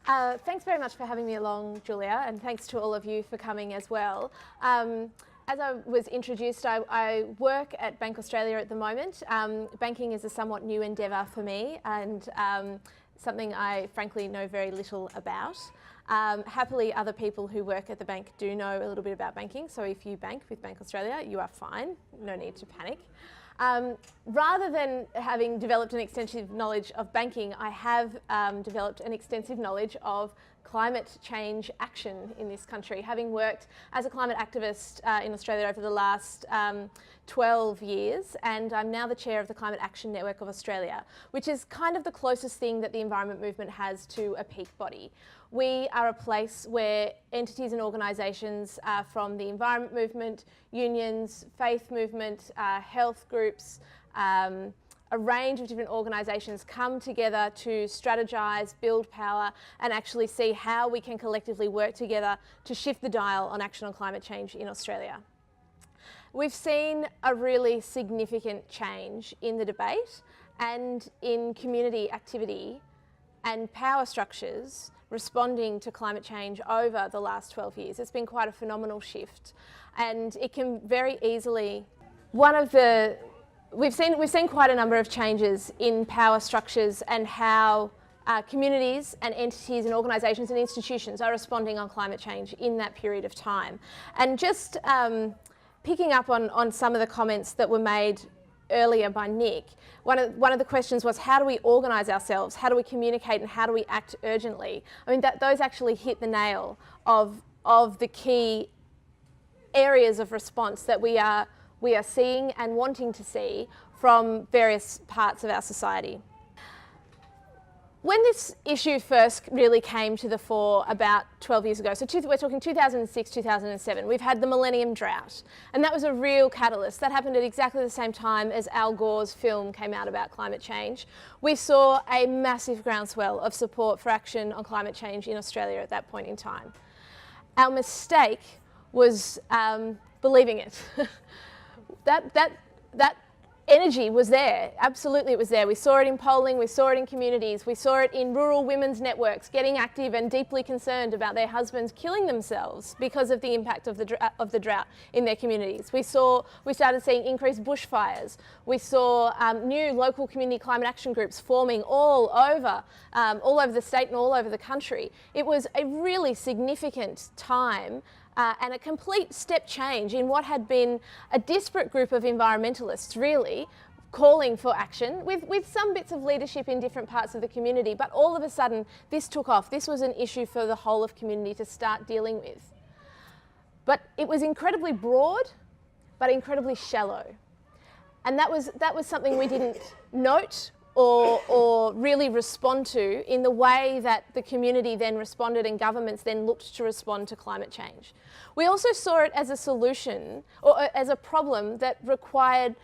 Thanks very much for having me along, Julia, and thanks to all of you for coming as well. As I was introduced, I work at Bank Australia at the moment. Banking is a somewhat new endeavour for me and something I frankly know very little about. Happily, other people who work at the bank do know a little bit about banking, so if you bank with Bank Australia, you are fine, no need to panic. Rather than having developed an extensive knowledge of banking, I have developed an extensive knowledge of climate change action in this country, having worked as a climate activist in Australia over the last 12 years, and I'm now the chair of the Climate Action Network of Australia, which is kind of the closest thing that the environment movement has to a peak body. We are a place where entities and organisations from the environment movement, unions, faith movement, health groups, a range of different organisations come together to strategise, build power and actually see how we can collectively work together to shift the dial on action on climate change in Australia. We've seen a really significant change in the debate and in community activity and power structures responding to climate change over the last 12 years. It's been quite a phenomenal shift, and it can very easily, we've seen quite a number of changes in power structures and how communities and entities and organisations and institutions are responding on climate change in that period of time. And just picking up on some of the comments that were made earlier by Nick, one of the questions was, how do we organise ourselves, how do we communicate, and how do we act urgently? I mean, those actually hit the nail of the key areas of response that we are seeing and wanting to see from various parts of our society. When this issue first really came to the fore about 12 years ago, so we're talking 2006, 2007, we've had the Millennium Drought, and that was a real catalyst. That happened at exactly the same time as Al Gore's film came out about climate change. We saw a massive groundswell of support for action on climate change in Australia at that point in time. Our mistake was believing it. That energy was there, absolutely it was there. We saw it in polling, we saw it in communities, we saw it in rural women's networks getting active and deeply concerned about their husbands killing themselves because of the impact of the drought in their communities. We started seeing increased bushfires. We saw new local community climate action groups forming all over the state and all over the country. It was a really significant time and a complete step change in what had been a disparate group of environmentalists, really, calling for action, with some bits of leadership in different parts of the community, but all of a sudden this took off. This was an issue for the whole of community to start dealing with. But it was incredibly broad, but incredibly shallow. And that was something we didn't note or really respond to in the way that the community then responded and governments then looked to respond to climate change. We also saw it as a solution or as a problem that required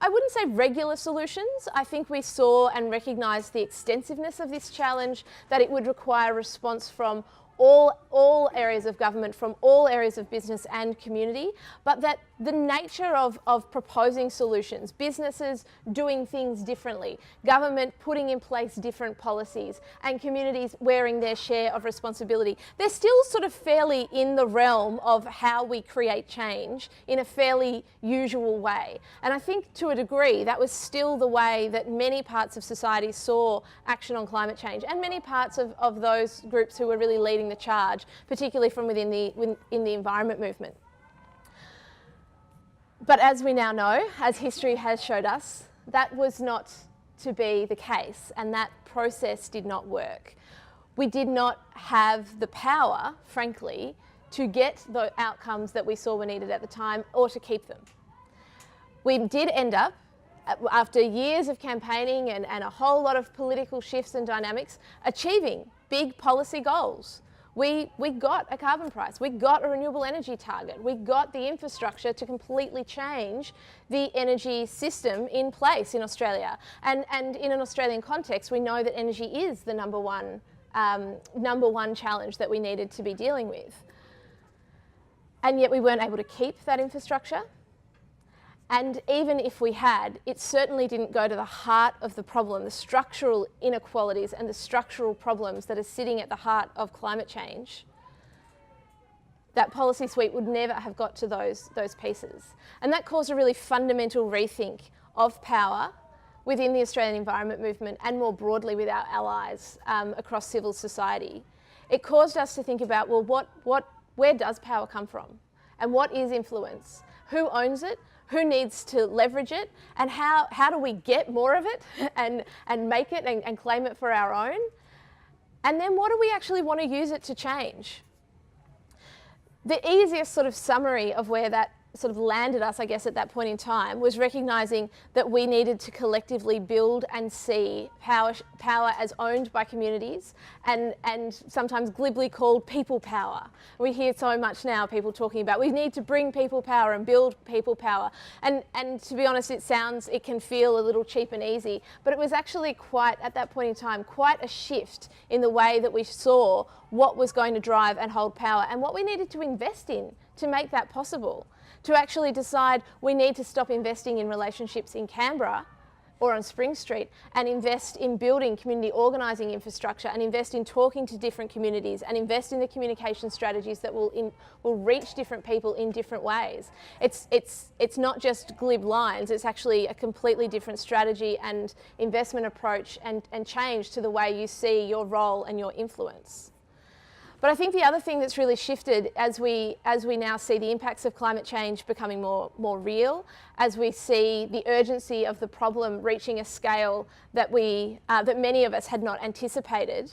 I wouldn't say regular solutions. I think we saw and recognised the extensiveness of this challenge, that it would require response from all areas of government, from all areas of business and community, but that the nature of proposing solutions, businesses doing things differently, government putting in place different policies, and communities wearing their share of responsibility, they're still sort of fairly in the realm of how we create change in a fairly usual way. And I think to a degree that was still the way that many parts of society saw action on climate change, and many parts of those groups who were really leading the charge, particularly from within the environment movement. But as we now know, as history has showed us, that was not to be the case, and that process did not work. We did not have the power, frankly, to get the outcomes that we saw were needed at the time, or to keep them. We did end up, after years of campaigning and a whole lot of political shifts and dynamics, achieving big policy goals. We got a carbon price, we got a renewable energy target, we got the infrastructure to completely change the energy system in place in Australia. And in an Australian context, we know that energy is the number one challenge that we needed to be dealing with. And yet we weren't able to keep that infrastructure. And even if we had, it certainly didn't go to the heart of the problem, the structural inequalities and the structural problems that are sitting at the heart of climate change. That policy suite would never have got to those pieces. And that caused a really fundamental rethink of power within the Australian environment movement and more broadly with our allies across civil society. It caused us to think about, well, where does power come from? And what is influence? Who owns it? Who needs to leverage it? And how do we get more of it and make it and claim it for our own? And then what do we actually want to use it to change? The easiest sort of summary of where that sort of landed us, I guess, at that point in time was recognising that we needed to collectively build and see power as owned by communities and sometimes glibly called people power. We hear so much now people talking about we need to bring people power and build people power. And to be honest, it can feel a little cheap and easy, but it was actually quite, at that point in time, quite a shift in the way that we saw what was going to drive and hold power and what we needed to invest in to make that possible. To actually decide we need to stop investing in relationships in Canberra or on Spring Street and invest in building community organising infrastructure and invest in talking to different communities and invest in the communication strategies that will reach different people in different ways. It's not just glib lines, it's actually a completely different strategy and investment approach and change to the way you see your role and your influence. But I think the other thing that's really shifted as we now see the impacts of climate change becoming more real, as we see the urgency of the problem reaching a scale that many of us had not anticipated,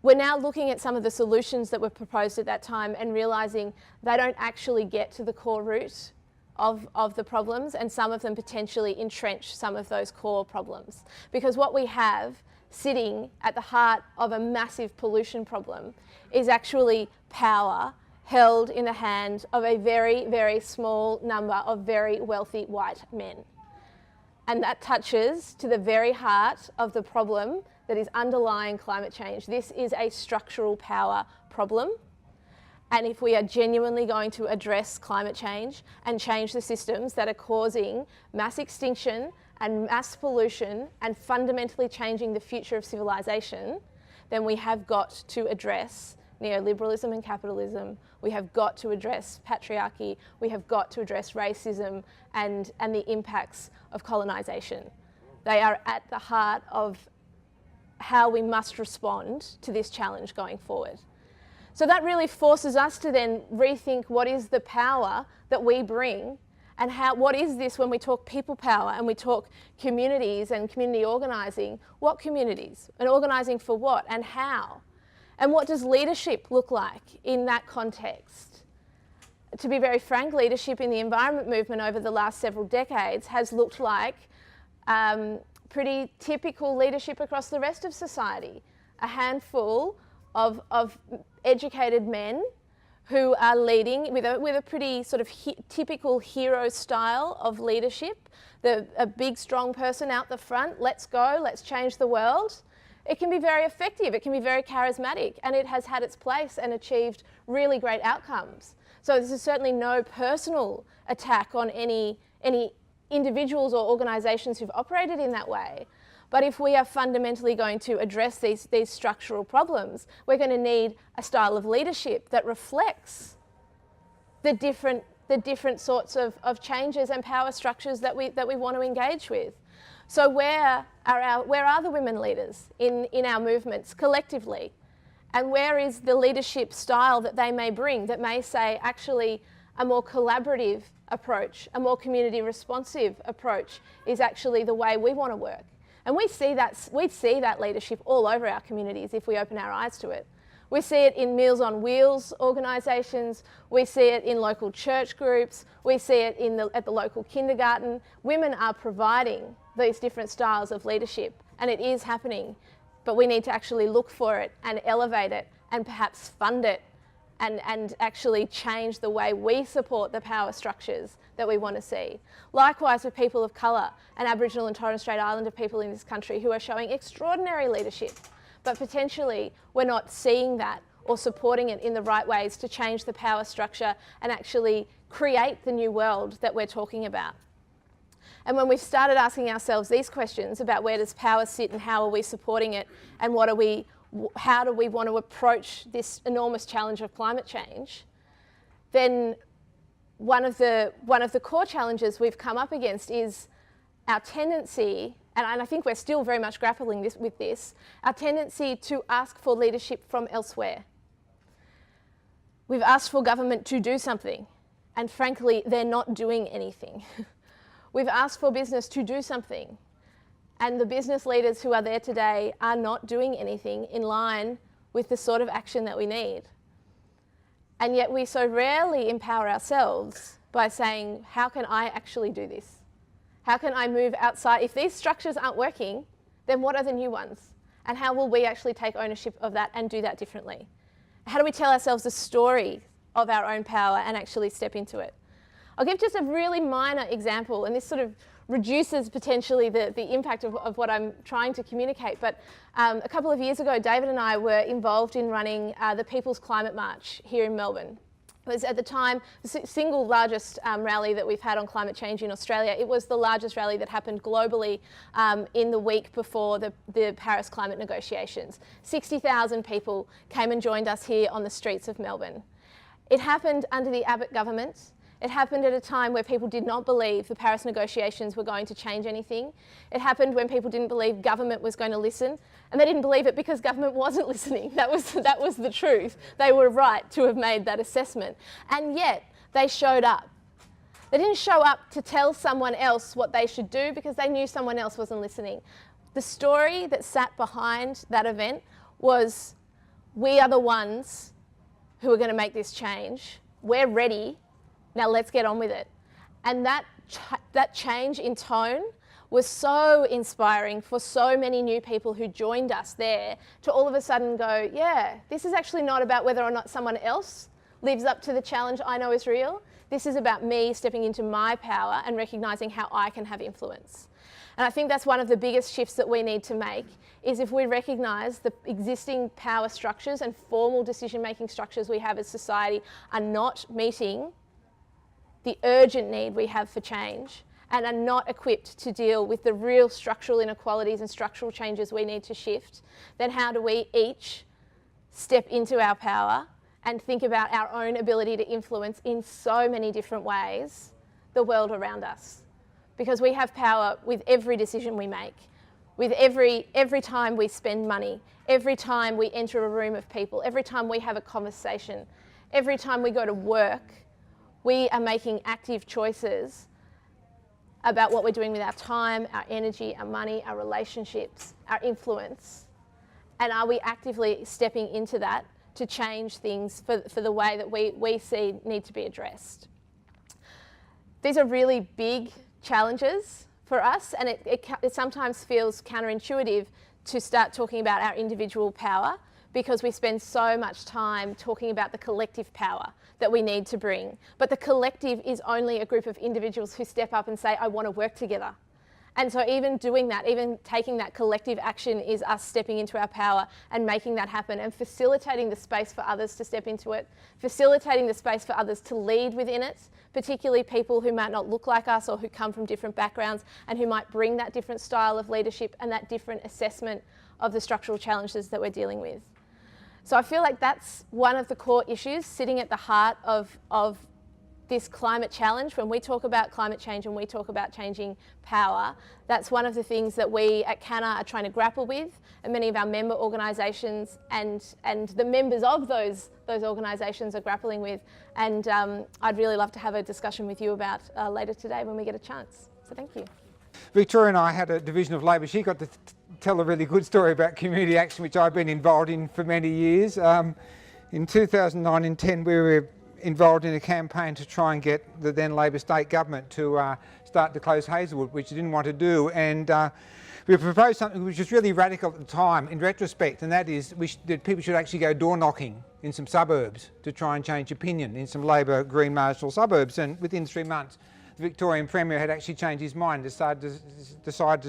we're now looking at some of the solutions that were proposed at that time and realising they don't actually get to the core root of the problems, and some of them potentially entrench some of those core problems. Because what we have sitting at the heart of a massive pollution problem is actually power held in the hand of a very, very small number of very wealthy white men. And that touches to the very heart of the problem that is underlying climate change. This is a structural power problem. And if we are genuinely going to address climate change and change the systems that are causing mass extinction and mass pollution and fundamentally changing the future of civilization, then we have got to address neoliberalism and capitalism. We have got to address patriarchy. We have got to address racism and the impacts of colonisation. They are at the heart of how we must respond to this challenge going forward. So that really forces us to then rethink what is the power that we bring and what is this when we talk people power and we talk communities and community organising. What communities? And organising for what and how? And what does leadership look like in that context? To be very frank, leadership in the environment movement over the last several decades has looked like pretty typical leadership across the rest of society. A handful of educated men who are leading with a pretty sort of typical hero style of leadership. A big, strong person out the front, let's go, let's change the world. It can be very effective, it can be very charismatic, and it has had its place and achieved really great outcomes. So this is certainly no personal attack on any individuals or organisations who've operated in that way. But if we are fundamentally going to address these structural problems, we're going to need a style of leadership that reflects the different sorts of changes and power structures that we want to engage with. So where are the women leaders in our movements collectively? And where is the leadership style that they may bring that may say actually a more collaborative approach, a more community responsive approach is actually the way we want to work? And we see that leadership all over our communities if we open our eyes to it. We see it in Meals on Wheels organisations, we see it in local church groups, we see it at the local kindergarten. Women are providing these different styles of leadership, and it is happening, but we need to actually look for it and elevate it and perhaps fund it and actually change the way we support the power structures that we want to see. Likewise with people of colour and Aboriginal and Torres Strait Islander people in this country who are showing extraordinary leadership, but potentially we're not seeing that or supporting it in the right ways to change the power structure and actually create the new world that we're talking about. And when we've started asking ourselves these questions about where does power sit and how are we supporting it and how do we want to approach this enormous challenge of climate change, then one of the core challenges we've come up against is our tendency, and I think we're still very much grappling with this, our tendency to ask for leadership from elsewhere. We've asked for government to do something, and frankly, they're not doing anything. We've asked for business to do something, and the business leaders who are there today are not doing anything in line with the sort of action that we need. And yet we so rarely empower ourselves by saying, how can I actually do this? How can I move outside? If these structures aren't working, then what are the new ones? And how will we actually take ownership of that and do that differently? How do we tell ourselves the story of our own power and actually step into it? I'll give just a really minor example, and this sort of reduces potentially the impact of what I'm trying to communicate. But a couple of years ago, David and I were involved in running the People's Climate March here in Melbourne. It was at the time the single largest rally that we've had on climate change in Australia. It was the largest rally that happened globally in the week before the Paris climate negotiations. 60,000 people came and joined us here on the streets of Melbourne. It happened under the Abbott government. It happened at a time where people did not believe the Paris negotiations were going to change anything. It happened when people didn't believe government was going to listen, and they didn't believe it because government wasn't listening. That was the truth. They were right to have made that assessment. And yet, they showed up. They didn't show up to tell someone else what they should do because they knew someone else wasn't listening. The story that sat behind that event was, we are the ones who are going to make this change. We're ready. Now let's get on with it. And that change in tone was so inspiring for so many new people who joined us there to all of a sudden go, yeah, this is actually not about whether or not someone else lives up to the challenge I know is real. This is about me stepping into my power and recognising how I can have influence. And I think that's one of the biggest shifts that we need to make, is if we recognise the existing power structures and formal decision-making structures we have as society are not meeting the urgent need we have for change and are not equipped to deal with the real structural inequalities and structural changes we need to shift, then how do we each step into our power and think about our own ability to influence in so many different ways the world around us? Because we have power with every decision we make, with every time we spend money, every time we enter a room of people, every time we have a conversation, every time we go to work. We are making active choices about what we're doing with our time, our energy, our money, our relationships, our influence. And are we actively stepping into that to change things for the way that we see need to be addressed? These are really big challenges for us, and it sometimes feels counterintuitive to start talking about our individual power, because we spend so much time talking about the collective power that we need to bring. But the collective is only a group of individuals who step up and say, I want to work together. And so even doing that, even taking that collective action is us stepping into our power and making that happen and facilitating the space for others to step into it, facilitating the space for others to lead within it, particularly people who might not look like us or who come from different backgrounds and who might bring that different style of leadership and that different assessment of the structural challenges that we're dealing with. So I feel like that's one of the core issues sitting at the heart of this climate challenge. When we talk about climate change and we talk about changing power, that's one of the things that we at CANA are trying to grapple with, and many of our member organisations and the members of those organisations are grappling with. And I'd really love to have a discussion with you about later today when we get a chance. So thank you. Victoria and I had a division of labour. She got to tell a really good story about community action, which I've been involved in for many years. In 2009 and 10, we were involved in a campaign to try and get the then Labor state government to start to close Hazelwood, which they didn't want to do. And we proposed something which was really radical at the time in retrospect, and that is that people should actually go door knocking in some suburbs to try and change opinion in some Labor green marginal suburbs. And within 3 months, the Victorian Premier had actually changed his mind, decided to start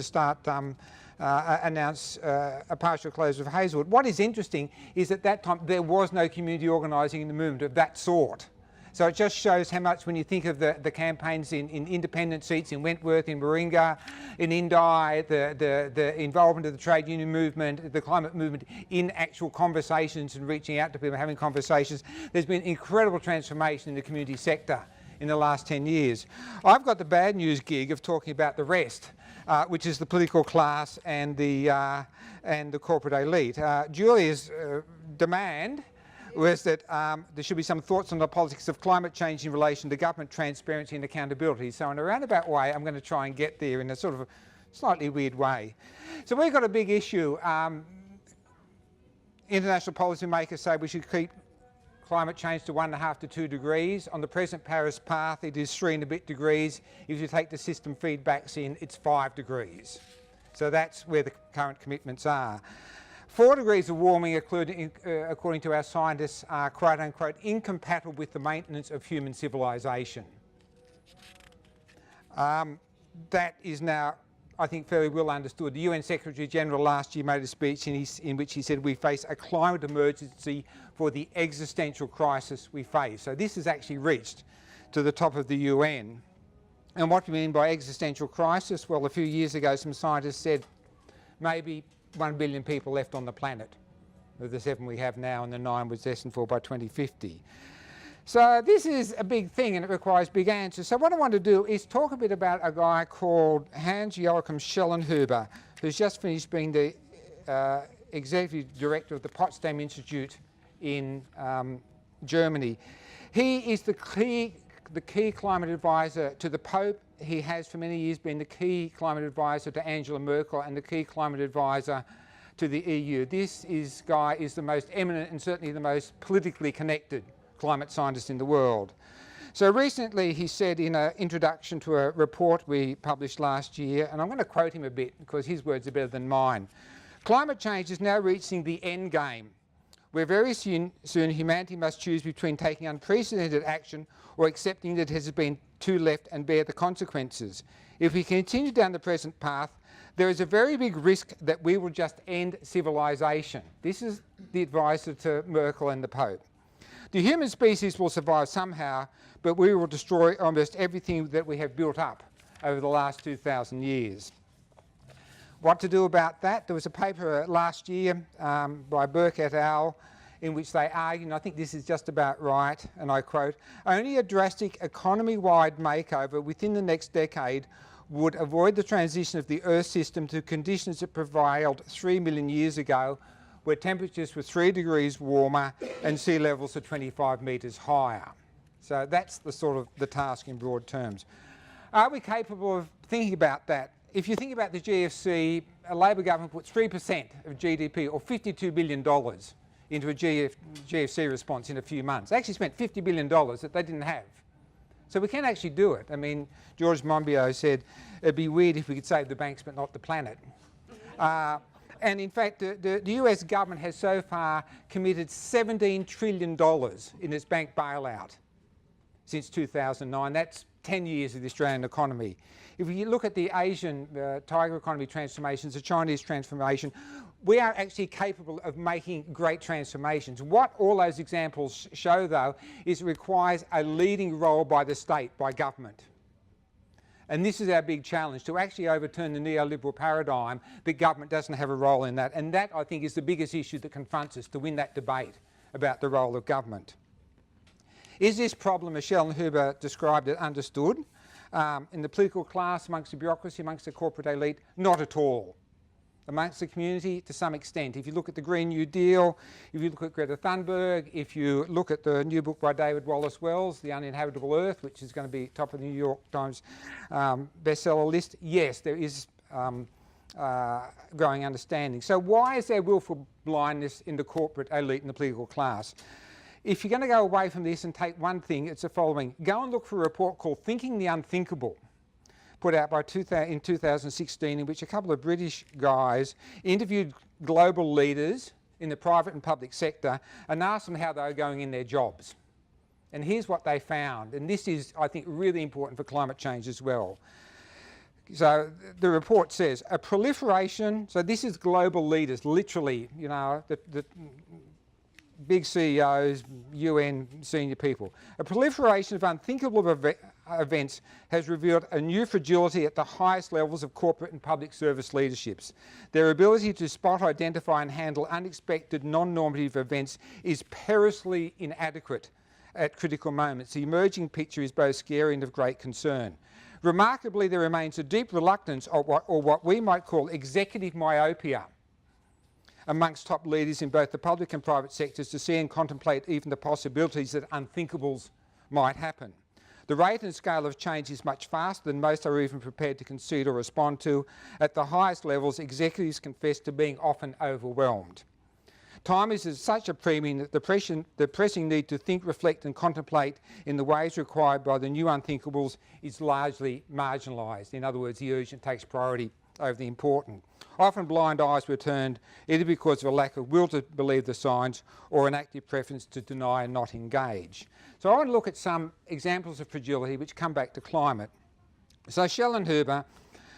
announce a partial closure of Hazelwood. What is interesting is at that time there was no community organising in the movement of that sort. So it just shows how much, when you think of the campaigns in independent seats in Wentworth, in Warringah, in Indi, the involvement of the trade union movement, the climate movement in actual conversations and reaching out to people, having conversations. There's been incredible transformation in the community sector in the last 10 years. I've got the bad news gig of talking about the rest, which is the political class and the corporate elite. Julia's demand was that there should be some thoughts on the politics of climate change in relation to government transparency and accountability. So in a roundabout way, I'm going to try and get there in a sort of a slightly weird way. So we've got a big issue. International policymakers say we should keep climate change to 1.5 to 2 degrees. On the present Paris path, it is 3 and a bit degrees. If you take the system feedbacks in, it's 5 degrees. So that's where the current commitments are. 4 degrees of warming, according to our scientists, are quote unquote incompatible with the maintenance of human civilization. That is now, I think, fairly well understood. The UN Secretary General last year made a speech in which he said we face a climate emergency for the existential crisis we face. So this has actually reached to the top of the UN. And what do we mean by existential crisis? Well, a few years ago some scientists said maybe 1 billion people left on the planet of the 7 we have now, and the 9 was destined for by 2050. So this is a big thing and it requires big answers. So what I want to do is talk a bit about a guy called Hans-Joachim Schellenhuber, who's just finished being the executive director of the Potsdam Institute in Germany. He is the key climate advisor to the Pope. He has for many years been the key climate advisor to Angela Merkel and the key climate advisor to the EU. This guy is the most eminent and certainly the most politically connected climate scientist in the world. So recently he said in an introduction to a report we published last year, and I'm going to quote him a bit because his words are better than mine. Climate change is now reaching the end game, where very soon humanity must choose between taking unprecedented action or accepting that it has been too left and bear the consequences. If we continue down the present path, there is a very big risk that we will just end civilization. This is the advisor to Merkel and the Pope. The human species will survive somehow, but we will destroy almost everything that we have built up over the last 2,000 years. What to do about that? There was a paper last year by Burke et al. In which they argue, and I think this is just about right, and I quote, "Only a drastic economy-wide makeover within the next decade would avoid the transition of the Earth system to conditions that prevailed 3 million years ago, where temperatures were 3 degrees warmer and sea levels are 25 metres higher." So that's the sort of the task in broad terms. Are we capable of thinking about that? If you think about the GFC, a Labor government put 3% of GDP, or $52 billion, into a GFC response in a few months. They actually spent $50 billion that they didn't have. So we can actually do it. I mean, George Monbiot said it'd be weird if we could save the banks but not the planet. And in fact, the US government has so far committed $17 trillion in its bank bailout since 2009. That's 10 years of the Australian economy. If you look at the Asian tiger economy transformations, the Chinese transformation, we are actually capable of making great transformations. What all those examples show, though, is it requires a leading role by the state, by government. And this is our big challenge, to actually overturn the neoliberal paradigm that government doesn't have a role in that. And that, I think, is the biggest issue that confronts us, to win that debate about the role of government. Is this problem, as Schellenhuber described it, understood? In the political class, amongst the bureaucracy, amongst the corporate elite? Not at all. Amongst the community, to some extent. If you look at the Green New Deal, if you look at Greta Thunberg, if you look at the new book by David Wallace Wells, The Uninhabitable Earth, which is going to be top of the New York Times bestseller list, yes, there is growing understanding. So why is there willful blindness in the corporate elite and the political class? If you're going to go away from this and take one thing, it's the following. Go and look for a report called Thinking the Unthinkable, put out by in 2016, in which a couple of British guys interviewed global leaders in the private and public sector and asked them how they were going in their jobs. And here's what they found, and this is, I think, really important for climate change as well. So the report says, a proliferation, so this is global leaders, literally, you know, big CEOs, UN senior people. A proliferation of unthinkable events has revealed a new fragility at the highest levels of corporate and public service leaderships. Their ability to spot, identify and handle unexpected non-normative events is perilously inadequate at critical moments. The emerging picture is both scary and of great concern. Remarkably, there remains a deep reluctance or what we might call executive myopia amongst top leaders in both the public and private sectors to see and contemplate even the possibilities that unthinkables might happen. The rate and scale of change is much faster than most are even prepared to concede or respond to. At the highest levels, executives confess to being often overwhelmed. Time is at such a premium that the pressing need to think, reflect and contemplate in the ways required by the new unthinkables is largely marginalised. In other words, the urgent takes priority over the important. Often blind eyes were turned either because of a lack of will to believe the signs or an active preference to deny and not engage. So I want to look at some examples of fragility which come back to climate. So Schellenhuber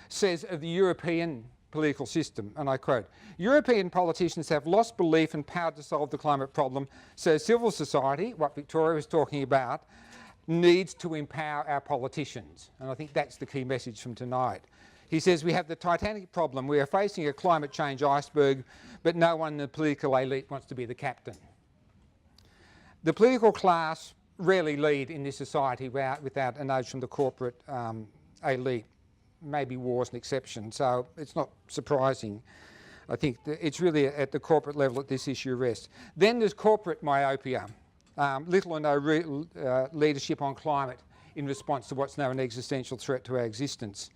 says of the European political system, and I quote, "European politicians have lost belief and power to solve the climate problem, so civil society," what Victoria was talking about, "needs to empower our politicians." And I think that's the key message from tonight. He says, "We have the Titanic problem. We are facing a climate change iceberg, but no one in the political elite wants to be the captain." The political class rarely lead in this society without a nudge from the corporate elite. Maybe war's an exception, so it's not surprising. I think it's really at the corporate level that this issue rests. Then there's corporate myopia. Little or no leadership on climate in response to what's now an existential threat to our existence.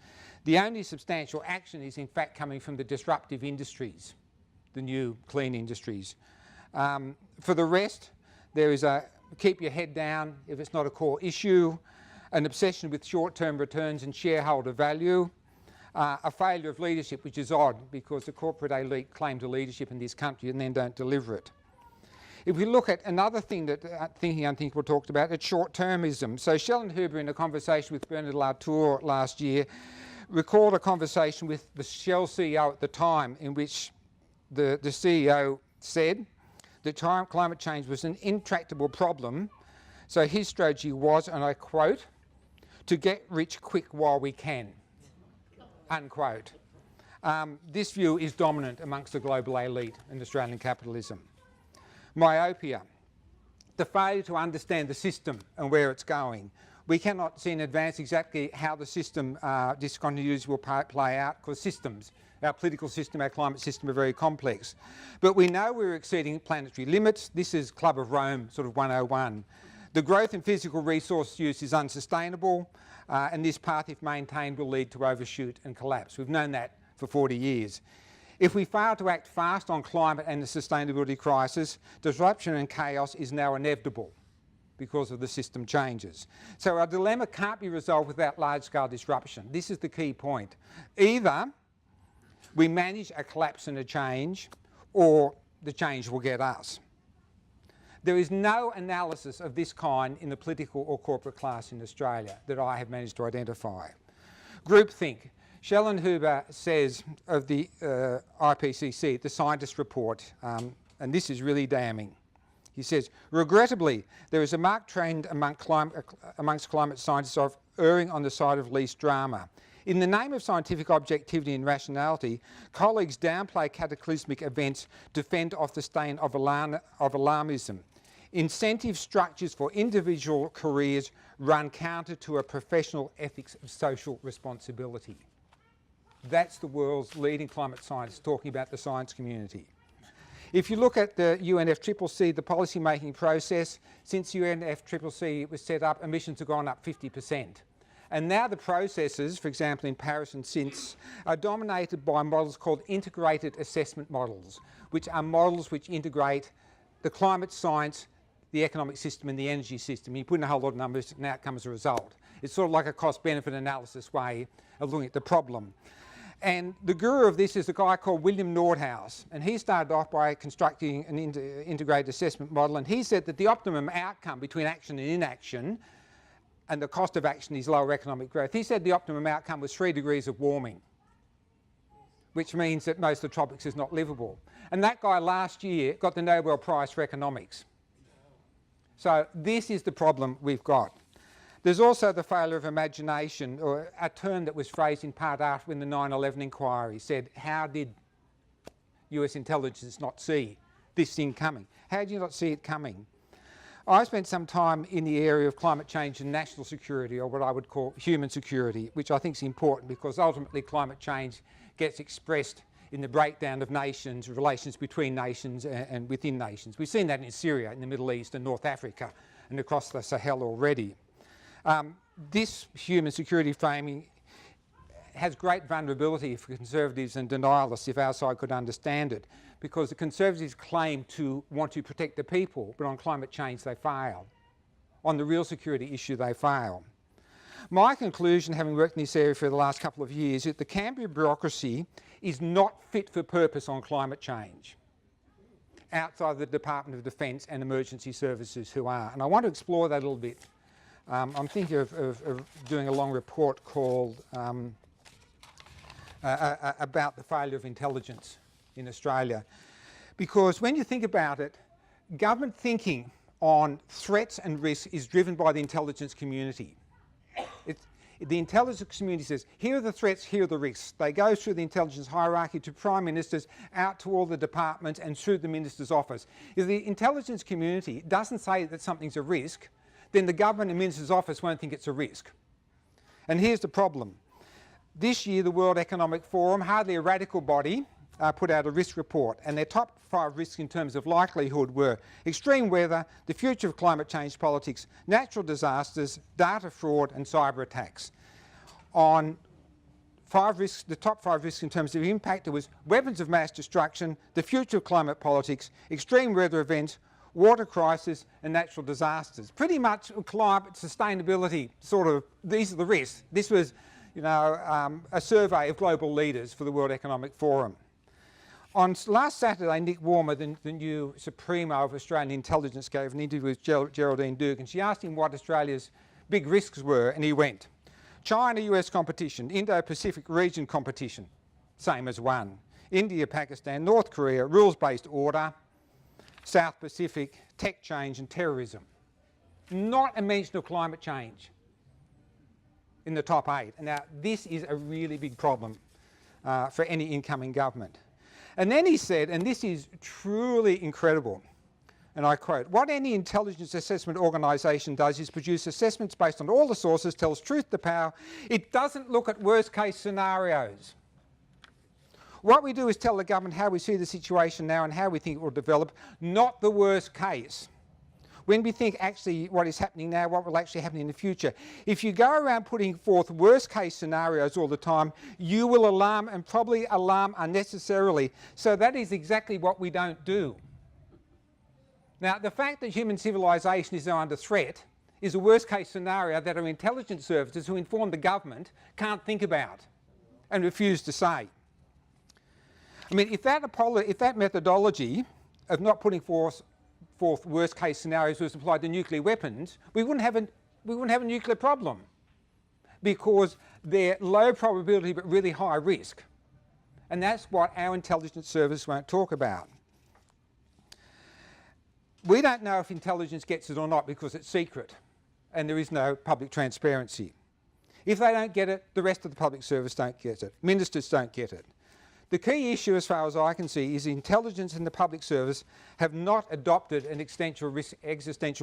The only substantial action is in fact coming from the disruptive industries, the new clean industries. For the rest, there is a keep your head down if it's not a core issue, an obsession with short-term returns and shareholder value, a failure of leadership, which is odd because the corporate elite claim to leadership in this country and then don't deliver it. If we look at another thing that Thinking Unthinkable talked about, it's short-termism. So Schellenhuber, in a conversation with Bernard Latour last year, recalled a conversation with the Shell CEO at the time in which the CEO said that climate change was an intractable problem. So his strategy was, and I quote, "to get rich quick while we can," unquote. This view is dominant amongst the global elite in Australian capitalism. Myopia, the failure to understand the system and where it's going. We cannot see in advance exactly how the system discontinuities will play out because systems, our political system, our climate system are very complex. But we know we're exceeding planetary limits. This is Club of Rome sort of 101. The growth in physical resource use is unsustainable and this path, if maintained, will lead to overshoot and collapse. We've known that for 40 years. If we fail to act fast on climate and the sustainability crisis, disruption and chaos is now inevitable because of the system changes. So our dilemma can't be resolved without large-scale disruption. This is the key point. Either we manage a collapse and a change, or the change will get us. There is no analysis of this kind in the political or corporate class in Australia that I have managed to identify. Groupthink. Schellenhuber says of the IPCC, the scientist report, and this is really damning. He says, "Regrettably, there is a marked trend amongst climate scientists of erring on the side of least drama. In the name of scientific objectivity and rationality, colleagues downplay cataclysmic events to fend off the stain of alarmism. Incentive structures for individual careers run counter to a professional ethics of social responsibility." That's the world's leading climate scientists talking about the science community. If you look at the UNFCCC, the policy making process, since UNFCCC was set up, emissions have gone up 50%. And now the processes, for example in Paris and since, are dominated by models called integrated assessment models, which are models which integrate the climate science, the economic system and the energy system. You put in a whole lot of numbers and out comes a result. It's sort of like a cost-benefit analysis way of looking at the problem. And the guru of this is a guy called William Nordhaus, and he started off by constructing an integrated assessment model, and he said that the optimum outcome between action and inaction, and the cost of action is lower economic growth, he said the optimum outcome was 3 degrees of warming. which means that most of the tropics is not livable. And that guy last year got the Nobel Prize for economics. So this is the problem we've got. There's also the failure of imagination, or a term that was phrased in part after when the 9/11 inquiry said, how did US intelligence not see this thing coming? How did you not see it coming? I spent some time in the area of climate change and national security, or what I would call human security, which I think is important because ultimately climate change gets expressed in the breakdown of nations, relations between nations and within nations. We've seen that in Syria, in the Middle East and North Africa and across the Sahel already. This human security framing has great vulnerability for conservatives and denialists if our side could understand it, because the conservatives claim to want to protect the people, but on climate change they fail. On the real security issue they fail. My conclusion, having worked in this area for the last couple of years, is that the Canberra bureaucracy is not fit for purpose on climate change, outside the Department of Defence and emergency services who are. And I want to explore that a little bit. I'm thinking of doing a long report called about the failure of intelligence in Australia. Because when you think about it, government thinking on threats and risks is driven by the intelligence community. The intelligence community says, here are the threats, here are the risks. They go through the intelligence hierarchy to prime ministers, out to all the departments and through the minister's office. If the intelligence community doesn't say that something's a risk, then the government and minister's office won't think it's a risk. And here's the problem. This year, the World Economic Forum, hardly a radical body, put out a risk report, and their top 5 risks in terms of likelihood were extreme weather, the future of climate change politics, natural disasters, data fraud and cyber attacks. On 5 risks, the top 5 risks in terms of impact, it was weapons of mass destruction, the future of climate politics, extreme weather events, water crisis and natural disasters. Pretty much climate sustainability, sort of, these are the risks. This was, you know, a survey of global leaders for the World Economic Forum. On last Saturday, Nick Warmer, the new Supremo of Australian Intelligence, gave an interview with Geraldine Doogue, and she asked him what Australia's big risks were, and he went, China-US competition, Indo-Pacific region competition, same as one. India, Pakistan, North Korea, rules-based order, South Pacific, tech change and terrorism. Not a mention of climate change in the top 8. Now, this is a really big problem for any incoming government. And then he said, and this is truly incredible, and I quote, what any intelligence assessment organisation does is produce assessments based on all the sources, tells truth to power. It doesn't look at worst case scenarios. What we do is tell the government how we see the situation now and how we think it will develop, not the worst case. When we think actually what is happening now, what will actually happen in the future. If you go around putting forth worst case scenarios all the time, you will alarm and probably alarm unnecessarily. So that is exactly what we don't do. Now, the fact that human civilization is now under threat is a worst case scenario that our intelligence services who inform the government can't think about and refuse to say. I mean, if that methodology of not putting forth worst case scenarios was applied to nuclear weapons, we wouldn't have a nuclear problem, because they're low probability but really high risk. And that's what our intelligence service won't talk about. We don't know if intelligence gets it or not because it's secret and there is no public transparency. If they don't get it, the rest of the public service don't get it. Ministers don't get it. The key issue, as far as I can see, is intelligence and the public service have not adopted an existential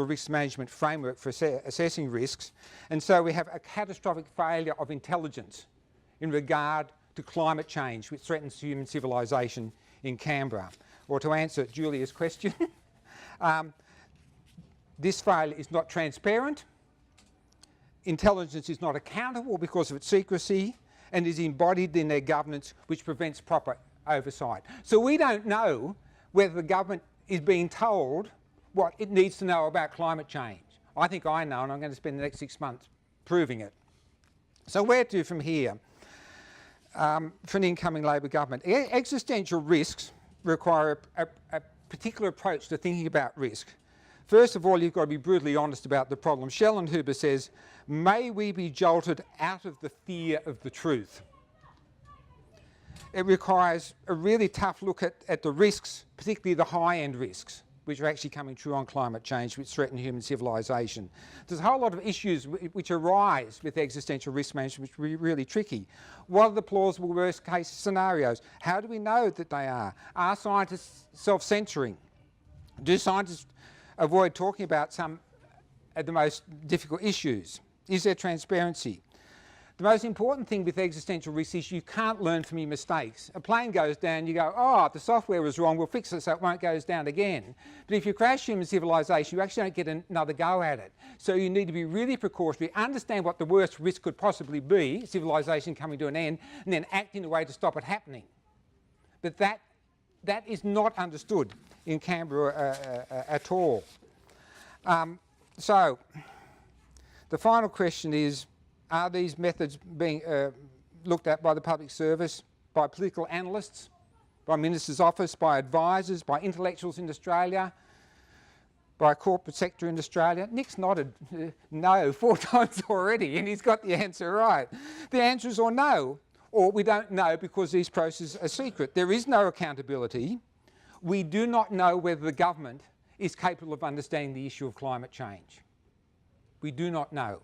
risk management framework for assessing risks, and so we have a catastrophic failure of intelligence in regard to climate change, which threatens human civilization in Canberra. Or to answer Julia's question, this failure is not transparent, intelligence is not accountable because of its secrecy, and is embodied in their governance, which prevents proper oversight. So we don't know whether the government is being told what it needs to know about climate change. I think I know, and I'm going to spend the next 6 months proving it. So where to from here for an incoming Labor government? Existential risks require a particular approach to thinking about risk. First of all, you've got to be brutally honest about the problem. Schellenhuber says, may we be jolted out of the fear of the truth. It requires a really tough look at the risks, particularly the high-end risks, which are actually coming true on climate change, which threaten human civilization. There's a whole lot of issues which arise with existential risk management, which are really tricky. What are the plausible worst case scenarios? How do we know that they are? Are scientists self-censoring? Do scientists avoid talking about some of the most difficult issues? Is there transparency? The most important thing with existential risk is you can't learn from your mistakes. A plane goes down, you go, oh, the software was wrong, we'll fix it so it won't go down again. But if you crash human civilization, you actually don't get another go at it. So you need to be really precautionary, understand what the worst risk could possibly be, civilization coming to an end, and then act in a way to stop it happening. But that is not understood in Canberra at all. So the final question is, are these methods being looked at by the public service, by political analysts, by Minister's Office, by advisors, by intellectuals in Australia, by corporate sector in Australia? Nick's nodded no 4 times already, and he's got the answer right. The answer is or no, or we don't know because these processes are secret. There is no accountability. We do not know whether the government is capable of understanding the issue of climate change. We do not know.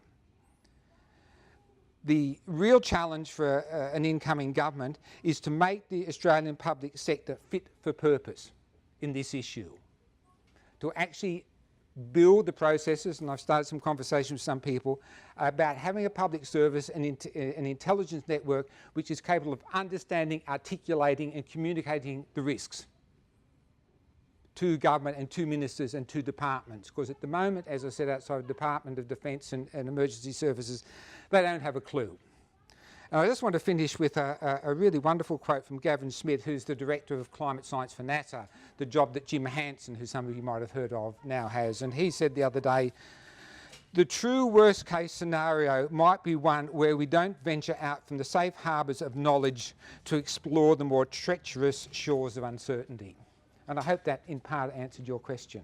The real challenge for an incoming government is to make the Australian public sector fit for purpose in this issue. To actually build the processes, and I've started some conversations with some people, about having a public service and an intelligence network which is capable of understanding, articulating and communicating the risks to government and to ministers and to departments, because at the moment, as I said, outside the Department of Defence and Emergency Services, they don't have a clue. And I just want to finish with a really wonderful quote from Gavin Smith, who's the Director of Climate Science for NASA, the job that Jim Hansen, who some of you might have heard of, now has. And he said the other day, the true worst case scenario might be one where we don't venture out from the safe harbours of knowledge to explore the more treacherous shores of uncertainty. And I hope that in part answered your question.